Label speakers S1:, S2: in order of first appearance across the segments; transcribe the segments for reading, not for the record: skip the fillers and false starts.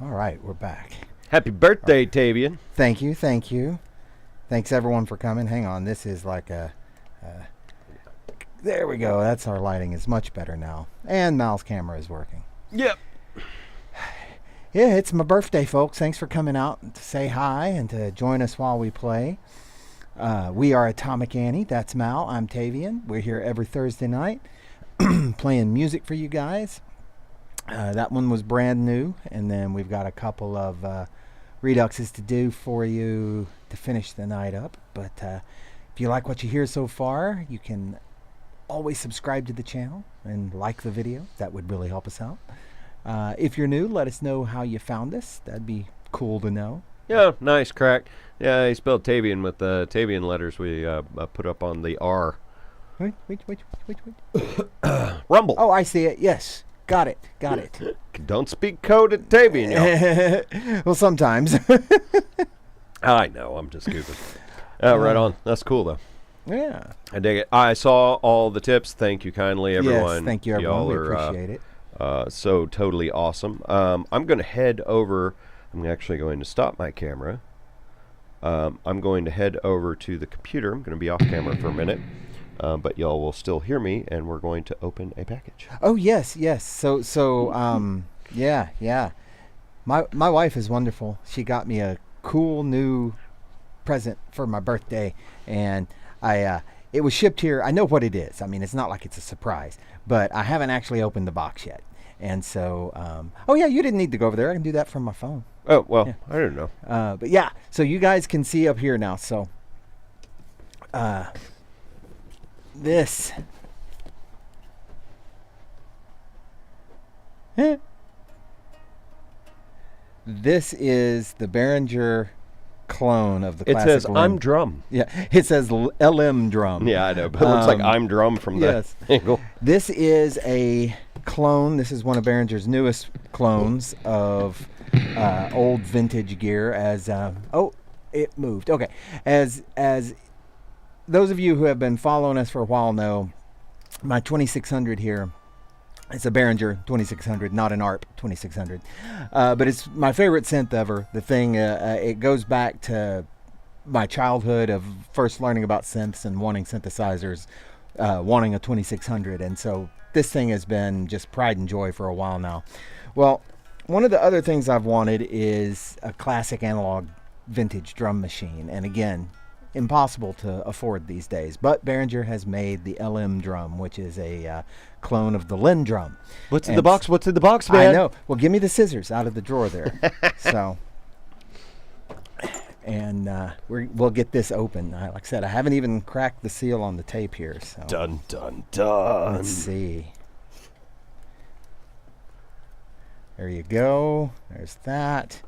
S1: All right, we're back.
S2: Happy birthday, Tavian.
S1: Thank you, thank you. Thanks everyone for coming. Hang on, this is like there we go. That's our lighting is much better now. And Mal's camera is working.
S2: Yep.
S1: Yeah, it's my birthday, folks. Thanks for coming out to say hi and to join us while we play. We are Atomic Annie. That's Mal. I'm Tavian. We're here every Thursday night playing music for you guys. That one was brand new. And then we've got a couple of reduxes to do for you to finish the night up. But if you like what you hear so far, you can always subscribe to the channel and like the video. That would really help us out. If you're new, let us know how you found us. That'd be cool to know.
S2: Yeah, nice crack. Yeah, he spelled Tavian with the Tavian letters we put up on the R.
S1: Wait.
S2: Rumble.
S1: Oh, I see it. Yes. Got it.
S2: Don't speak code at Tavian, y'all.
S1: Well, sometimes.
S2: I know, I'm just goofing. Right on. That's cool, though.
S1: Yeah.
S2: I dig it. I saw all the tips. Thank you kindly, everyone.
S1: Yes, thank you, everyone.
S2: Y'all
S1: We
S2: are,
S1: appreciate it.
S2: So totally awesome. I'm going to head over. I'm actually going to stop my camera. I'm going to head over to the computer. I'm going to be off camera for a minute. But y'all will still hear me, and we're going to open a package.
S1: Oh, yes. So, yeah. My wife is wonderful. She got me a cool new present for my birthday, and it was shipped here. I know what it is. I mean, it's not like it's a surprise, but I haven't actually opened the box yet. And so, oh yeah, you didn't need to go over there. I can do that from my phone.
S2: Oh, well,
S1: yeah.
S2: I don't know.
S1: But yeah, so you guys can see up here now. So, this. This is the Behringer clone of the classic.
S2: It says
S1: LM.
S2: I'm drum.
S1: Yeah, it says LM drum.
S2: Yeah, I know, but it looks like I'm drum from the angle.
S1: This is a clone. This is one of Behringer's newest clones of old vintage gear. As oh, it moved. Okay, as those of you who have been following us for a while know, my 2600 here. It's a Behringer 2600, not an ARP 2600. But it's my favorite synth ever. The thing, it goes back to my childhood of first learning about synths and wanting synthesizers, wanting a 2600. And so this thing has been just pride and joy for a while now. Well, one of the other things I've wanted is a classic analog vintage drum machine. And again, impossible to afford these days, but Behringer has made the LM drum, which is a clone of the Linn drum.
S2: What's in the box? What's in the box, man?
S1: I know. Well, give me the scissors out of the drawer there. So, and we'll get this open. Like I said, I haven't even cracked the seal on the tape here. So
S2: dun dun dun.
S1: Let's see. There you go. There's that.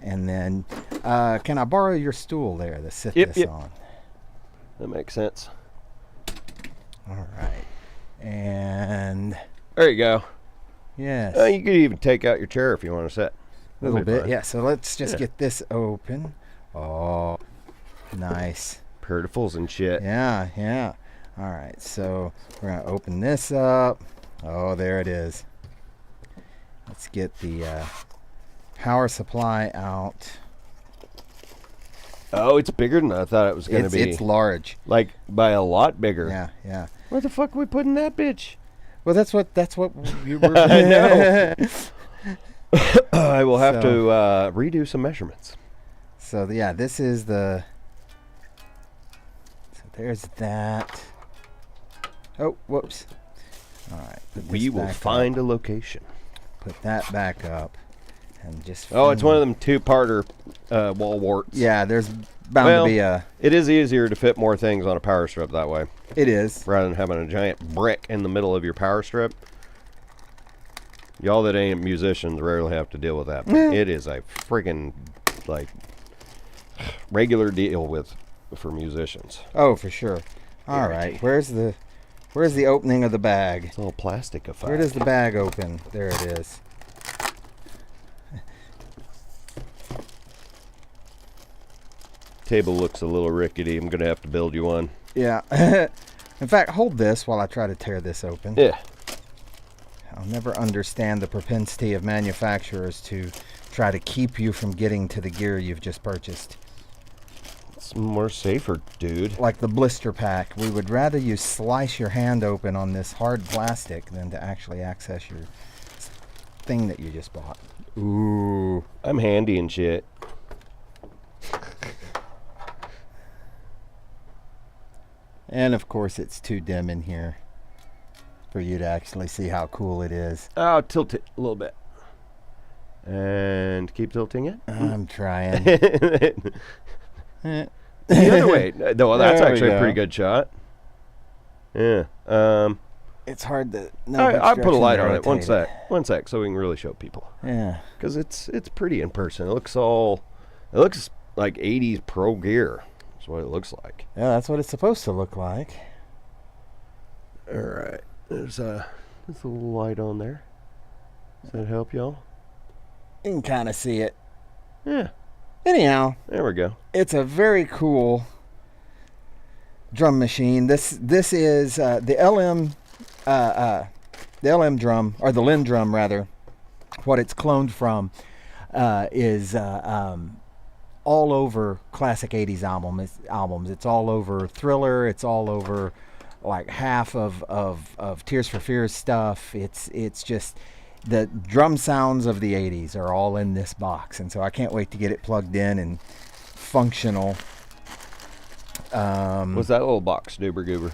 S1: And then, can I borrow your stool there to sit this on?
S2: That makes sense.
S1: All right. And
S2: there you go.
S1: Yes.
S2: You could even take out your chair if you want to sit.
S1: A little bit, yeah. So let's just get this open. Oh, nice.
S2: Perdiffles and shit.
S1: Yeah. All right. So we're going to open this up. Oh, there it is. Let's get the power supply out.
S2: Oh, it's bigger than I thought it was going to be.
S1: It's large.
S2: Like by a lot bigger.
S1: Yeah.
S2: Where the fuck are we putting that bitch?
S1: Well, that's what you were.
S2: I know. I will have to redo some measurements.
S1: So yeah, this is the. So there's that. Oh, whoops. All right.
S2: We will find a location.
S1: Put that back up. And just
S2: it's one of them two-parter wall warts.
S1: Yeah, there's bound to be a...
S2: It is easier to fit more things on a power strip that way.
S1: It is.
S2: Rather than having a giant brick in the middle of your power strip. Y'all that ain't musicians rarely have to deal with that. But it is a friggin' like regular deal for musicians.
S1: Oh, for sure. All right. Where's the opening of the bag?
S2: It's all plastified.
S1: Where does the bag open? There it is.
S2: Table looks a little rickety. I'm going to have to build you one.
S1: Yeah. In fact, hold this while I try to tear this open.
S2: Yeah.
S1: I'll never understand the propensity of manufacturers to try to keep you from getting to the gear you've just purchased.
S2: It's more safer, dude.
S1: Like the blister pack. We would rather you slice your hand open on this hard plastic than to actually access your thing that you just bought. Ooh.
S2: I'm handy and shit.
S1: And of course it's too dim in here for you to actually see how cool it is.
S2: I'll tilt it a little bit. And keep tilting it.
S1: I'm trying.
S2: The other way. No, that's
S1: There we
S2: actually a
S1: go.
S2: pretty good shot. Yeah.
S1: It's hard to know.
S2: I'll
S1: which
S2: put a light
S1: direction
S2: on
S1: to
S2: it. One
S1: rotate
S2: sec. One sec, so we can really show people.
S1: Yeah.
S2: Because it's pretty in person. It looks like 80s pro gear. That's what it looks like.
S1: Yeah, that's what it's supposed to look like.
S2: All right. There's a little light on there. Does that help y'all?
S1: You can kind of see it.
S2: Yeah.
S1: Anyhow,
S2: There we go.
S1: it's a very cool drum machine. This is the LM drum, or the Lin drum rather. What it's cloned from is all over classic 80s albums. It's all over Thriller. It's all over like half of Tears for Fears stuff. It's just the drum sounds of the 80s are all in this box, and so I can't wait to get it plugged in and functional.
S2: What's that little box, Doober Goober?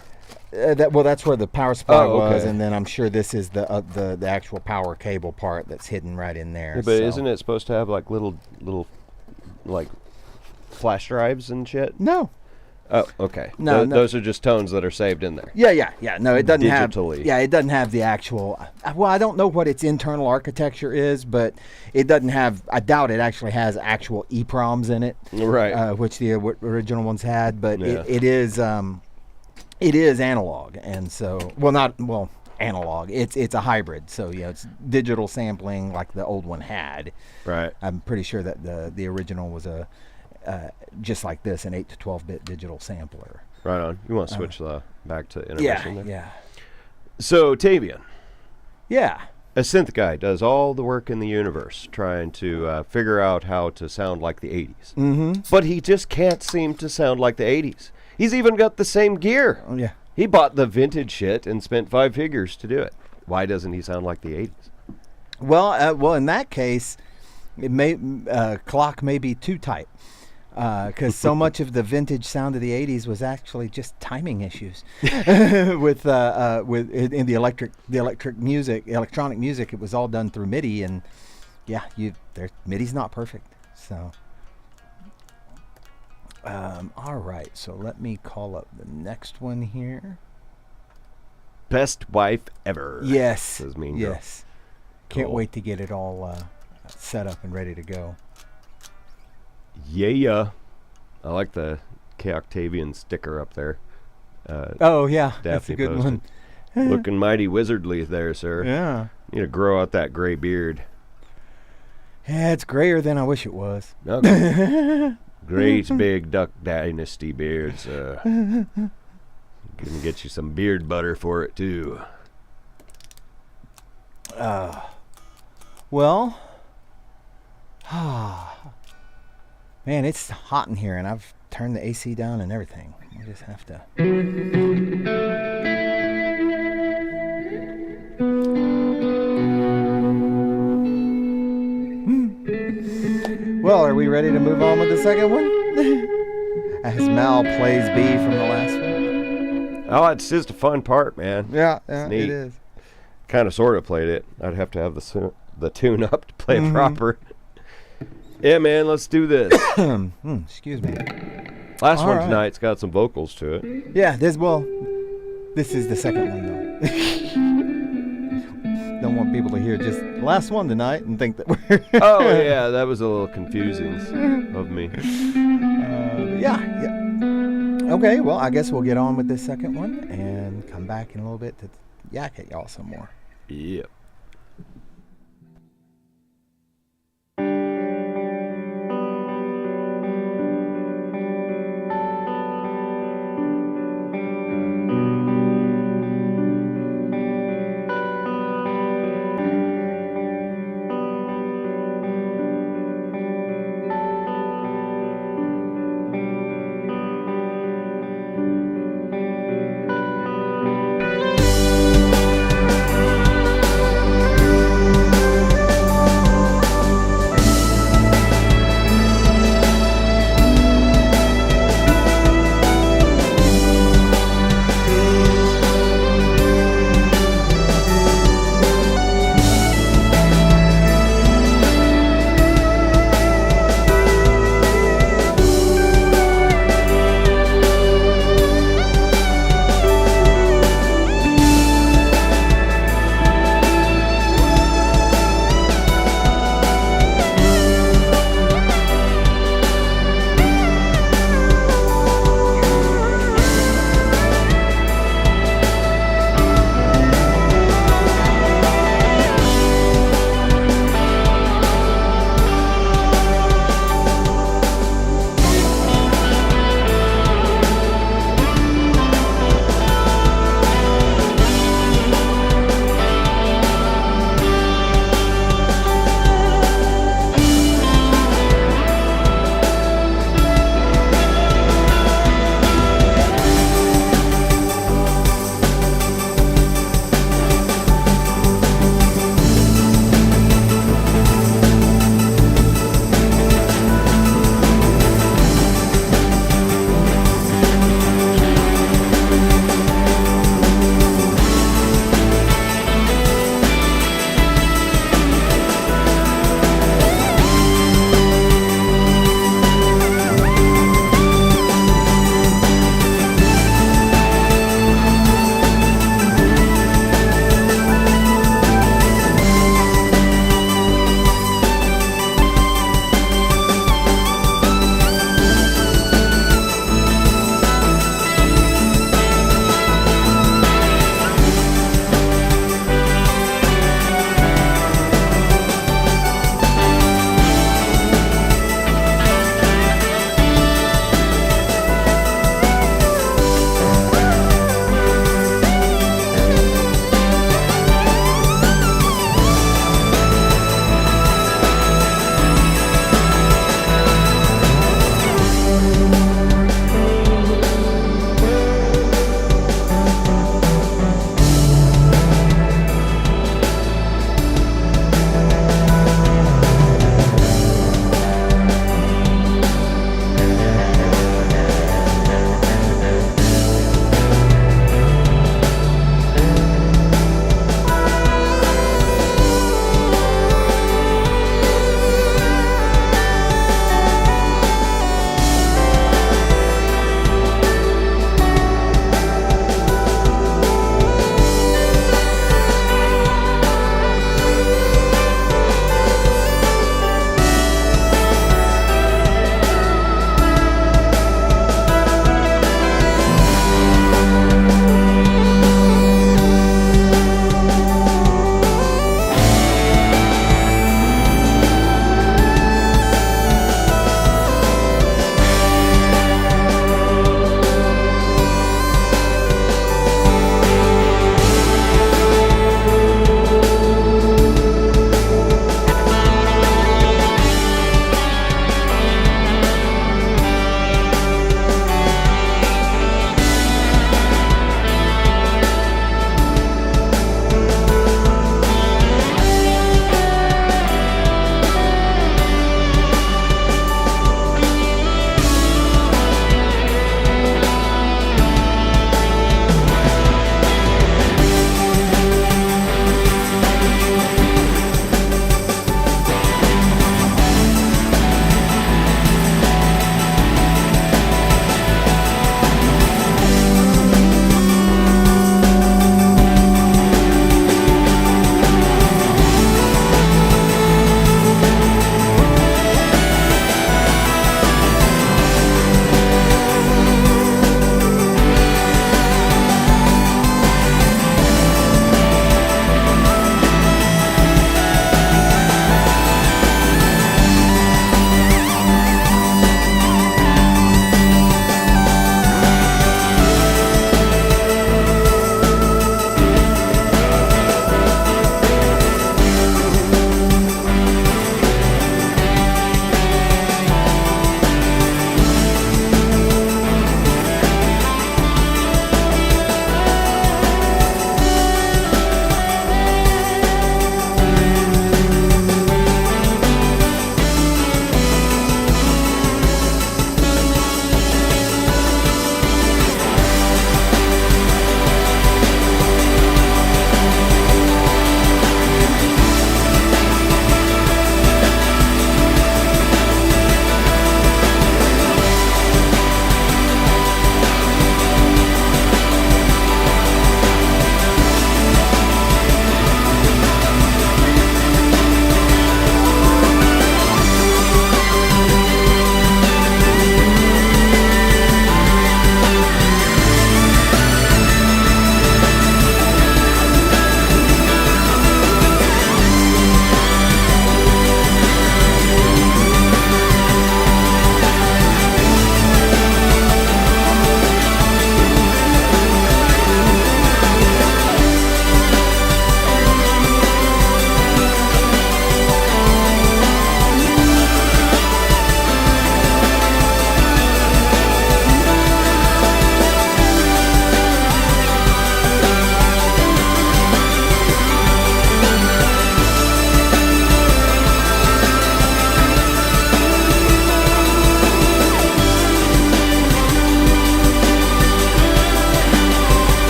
S1: That's where the power supply
S2: Oh, okay.
S1: was, and then I'm sure this is the actual power cable part that's hidden right in there.
S2: Yeah, but
S1: so.
S2: isn't it supposed to have like little like flash drives and shit?
S1: No.
S2: Oh, okay.
S1: No, no.
S2: Those are just tones that are saved in there.
S1: Yeah. No, it doesn't
S2: Digitally.
S1: have. Yeah, it doesn't have the actual. Well, I don't know what its internal architecture is, but it doesn't have. I doubt it actually has actual EPROMs in it,
S2: Right.
S1: which the original ones had. But
S2: Yeah.
S1: it is analog, and so analog. It's a hybrid, so it's digital sampling like the old one had.
S2: Right.
S1: I'm pretty sure that the original was a just like this, an 8 to 12-bit digital sampler.
S2: Right on. You want to switch back to intermission there?
S1: Yeah.
S2: So, Tavian,
S1: Yeah.
S2: a synth guy, does all the work in the universe trying to figure out how to sound like the 80s.
S1: Mm-hmm.
S2: But he just can't seem to sound like the 80s. He's even got the same gear.
S1: Oh, yeah.
S2: He bought the vintage shit and spent 5 figures to do it. Why doesn't he sound like the 80s?
S1: Well, in that case, it may clock may be too tight, because so much of the vintage sound of the '80s was actually just timing issues. with in the electronic music, it was all done through MIDI, and MIDI's not perfect. So, all right. So let me call up the next one here.
S2: Best wife ever.
S1: Yes.
S2: Says Mean Girl.
S1: Yes. Can't
S2: Cool.
S1: wait to get it all set up and ready to go.
S2: Yeah. I like the Chaoctavian sticker up there.
S1: Oh yeah, that's a
S2: Daphne
S1: good
S2: posted.
S1: one.
S2: Looking mighty wizardly there, sir.
S1: Yeah.
S2: Need to grow out that gray beard.
S1: Yeah, it's grayer than I wish it was.
S2: Okay. Great big Duck Dynasty beards. Gonna get you some beard butter for it too.
S1: Well, man, it's hot in here, and I've turned the AC down and everything. I just have to. Well, are we ready to move on with the second one? As Mal plays B from the last one.
S2: Oh, it's just a fun part, man.
S1: Yeah,
S2: neat.
S1: it is.
S2: Kind of sort of played it. I'd have to have the tune up to play it proper. Yeah, man, let's do this.
S1: Excuse me.
S2: Last
S1: All
S2: one
S1: right.
S2: tonight's got some vocals to it.
S1: Yeah, this is the second one though. Don't want people to hear just the last one tonight and think that we're
S2: Oh, yeah, that was a little confusing of me.
S1: yeah. Okay, well, I guess we'll get on with this second one and come back in a little bit to yak at y'all some more.
S2: Yep.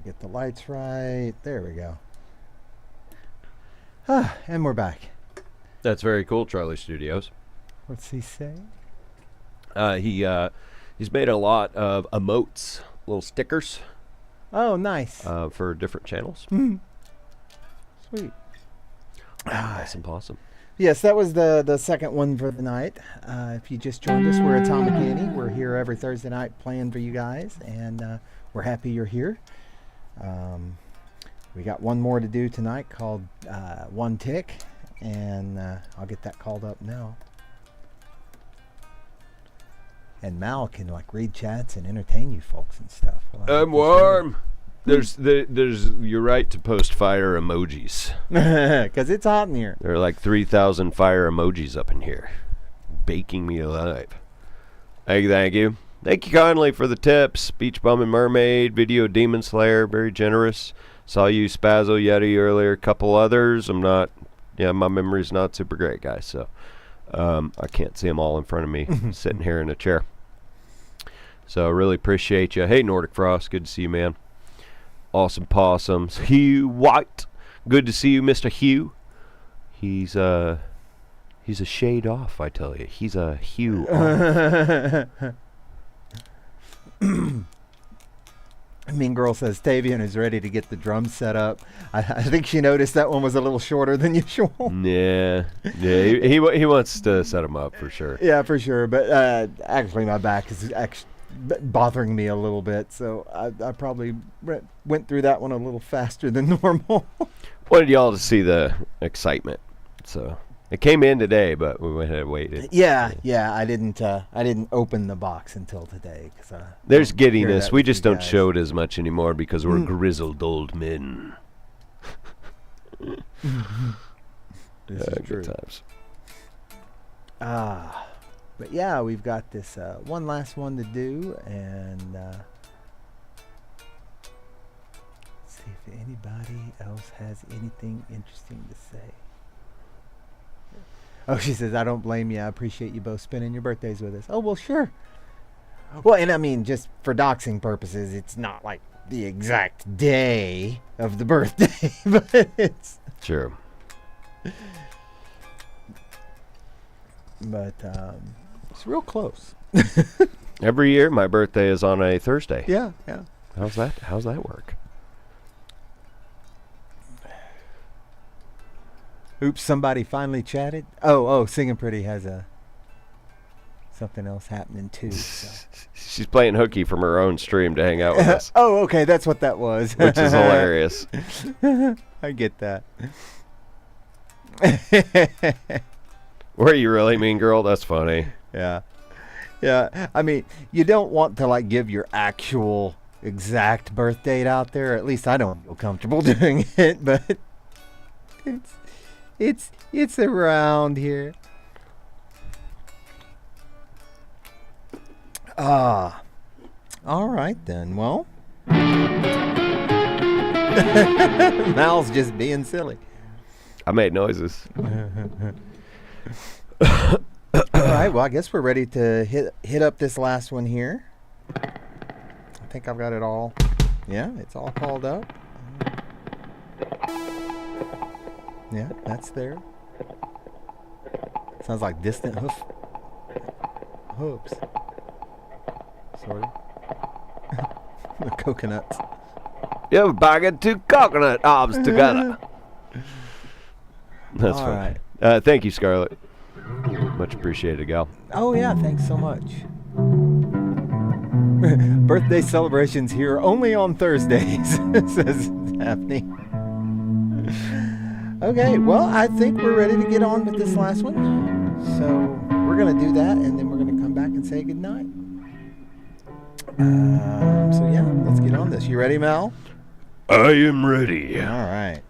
S1: get the lights right. There we go. And we're back.
S2: That's very cool, Charlie Studios.
S1: What's he say?
S2: He's made a lot of emotes, little stickers.
S1: Oh, nice.
S2: For different channels.
S1: Sweet.
S2: Nice and possum.
S1: Yes, that was the second one for the night. If you just joined us, we're Atomic Annie. We're here every Thursday night playing for you guys, and we're happy you're here. We got one more to do tonight called One Tick, and I'll get that called up now. And Mal can like read chats and entertain you folks and stuff.
S2: I'm warm. There's you're right to post fire emojis.
S1: Because it's hot in here.
S2: There are like 3,000 fire emojis up in here, baking me alive. Thank you. Thank you kindly for the tips. Beach Bum and Mermaid, Video Demon Slayer, very generous. Saw you Spazzo Yeti earlier, a couple others. My memory's not super great, guys, so I can't see them all in front of me sitting here in a chair. So I really appreciate you. Hey, Nordic Frost, good to see you, man. Awesome possums. Hugh White, good to see you, Mr. Hugh. He's a shade off, I tell you. He's a hue off.
S1: Mean Girl says Tavian is ready to get the drums set up. I think she noticed that one was a little shorter than usual.
S2: Yeah. He wants to set them up for sure.
S1: Yeah, for sure. But actually, my back is actually bothering me a little bit, so I probably went through that one a little faster than normal.
S2: Wanted y'all to see the excitement, so it came in today, but we went ahead and waited.
S1: Yeah. I didn't open the box until today because
S2: there's giddiness. We just don't show it as much anymore because we're grizzled old men.
S1: This is true.
S2: Good times.
S1: But yeah, we've got this one last one to do, and let's see if anybody else has anything interesting to say. Oh, she says, I don't blame you. I appreciate you both spending your birthdays with us. Oh, well, sure. Well, and I mean, just for doxing purposes, it's not like the exact day of the birthday, but it's...
S2: Sure.
S1: But it's real close.
S2: Every year, my birthday is on a Thursday.
S1: Yeah.
S2: How's that work?
S1: Oops, somebody finally chatted. Oh, Singing Pretty has something else happening too. So.
S2: She's playing hooky from her own stream to hang out with us.
S1: Oh, okay, that's what that was.
S2: Which is hilarious.
S1: I get that.
S2: Were you really, Mean Girl? That's funny.
S1: Yeah. I mean, you don't want to like give your actual exact birth date out there. At least I don't feel comfortable doing it, but it's around here. All right then. Well, Mal's just being silly.
S2: I made noises.
S1: All right. Well, I guess we're ready to hit up this last one here. I think I've got it all. Yeah, it's all called up. Yeah, that's there. Sounds like distant hoofs. Sort of. The coconuts.
S2: You're bagging two coconut arms together. That's
S1: all
S2: funny.
S1: Right.
S2: Thank you, Scarlett. Much appreciated, gal.
S1: Oh, yeah, thanks so much. Birthday celebrations here only on Thursdays, says Daphne. Okay, well, I think we're ready to get on with this last one. So we're going to do that, and then we're going to come back and say goodnight. So, yeah, let's get on this. You ready, Mel?
S2: I am ready.
S1: All right.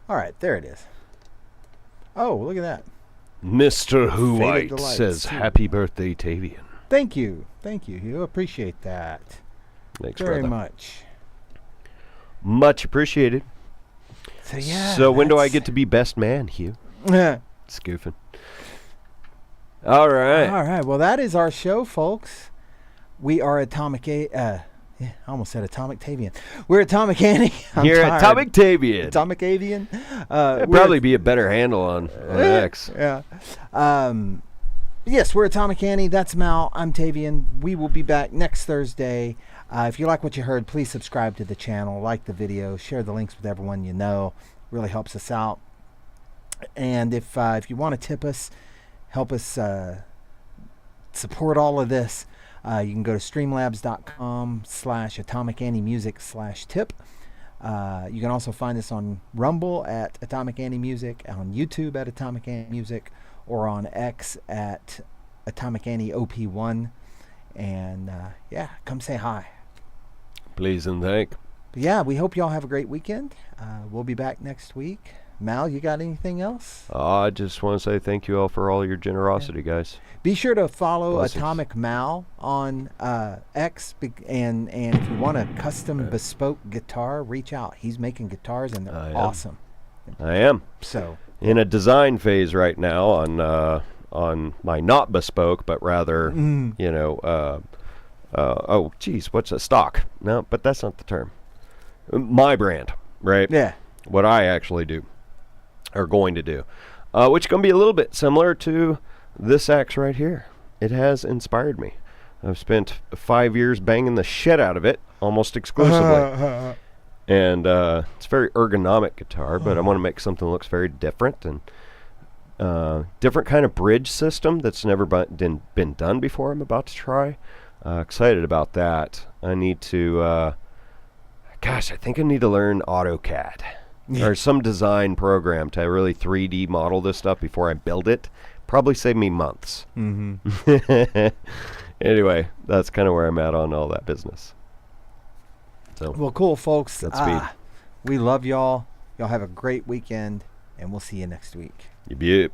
S1: All right, there it is. Oh, look at that.
S2: Mr. Who
S1: Faded
S2: White
S1: Delights.
S2: says, "Happy birthday, Tavian."
S1: Thank you. Thank you, Hugh. Appreciate that
S2: Thanks,
S1: very
S2: brother.
S1: much.
S2: Much appreciated.
S1: So, yeah.
S2: So when do I get to be best man, Hugh?
S1: to...
S2: Scoofing. All right.
S1: All right. Well, that is our show, folks. We are Atomic I almost said Atomic Tavian. We're Atomic Annie.
S2: Here at Atomic Tavian.
S1: Atomic Avian.
S2: That'd probably be a better handle on X.
S1: Yeah. Yes, we're Atomic Annie. That's Mal. I'm Tavian. We will be back next Thursday. If you like what you heard, please subscribe to the channel, like the video, share the links with everyone you know. Really helps us out. And if you want to tip us, help us support all of this, you can go to streamlabs.com/AtomicAnnieMusic/tip. You can also find us on Rumble at Atomic Annie Music, on YouTube at Atomic Annie Music, or on X at Atomic Annie OP1. And yeah, come say hi.
S2: Please and thank.
S1: But yeah, we hope y'all have a great weekend. We'll be back next week. Mal, you got anything else?
S2: I just want to say thank you all for all your generosity, guys.
S1: Be sure to follow
S2: Blessings.
S1: Atomic Mal on X, and if you want a custom bespoke guitar, reach out. He's making guitars and they're awesome.
S2: I am.
S1: So
S2: In a design phase right now on my not bespoke, but rather, you know, oh, geez, what's a stock? No, but that's not the term. My brand, right?
S1: yeah,
S2: What I actually do, or going to do, which is going to be a little bit similar to this axe right here. It has inspired me. I've spent 5 years banging the shit out of it, almost exclusively. And it's a very ergonomic guitar, but I want to make something that looks very different and different kind of bridge system that's never been done before. I'm about to try. Excited about that. I need to, gosh, I think I need to learn AutoCAD or some design program to really 3D model this stuff before I build it. Probably save me months. Anyway, that's kind of where I'm at on all that business. So,
S1: well, cool, folks.
S2: Godspeed.
S1: We love y'all. Y'all have a great weekend, and we'll see you next week.
S2: you beaut.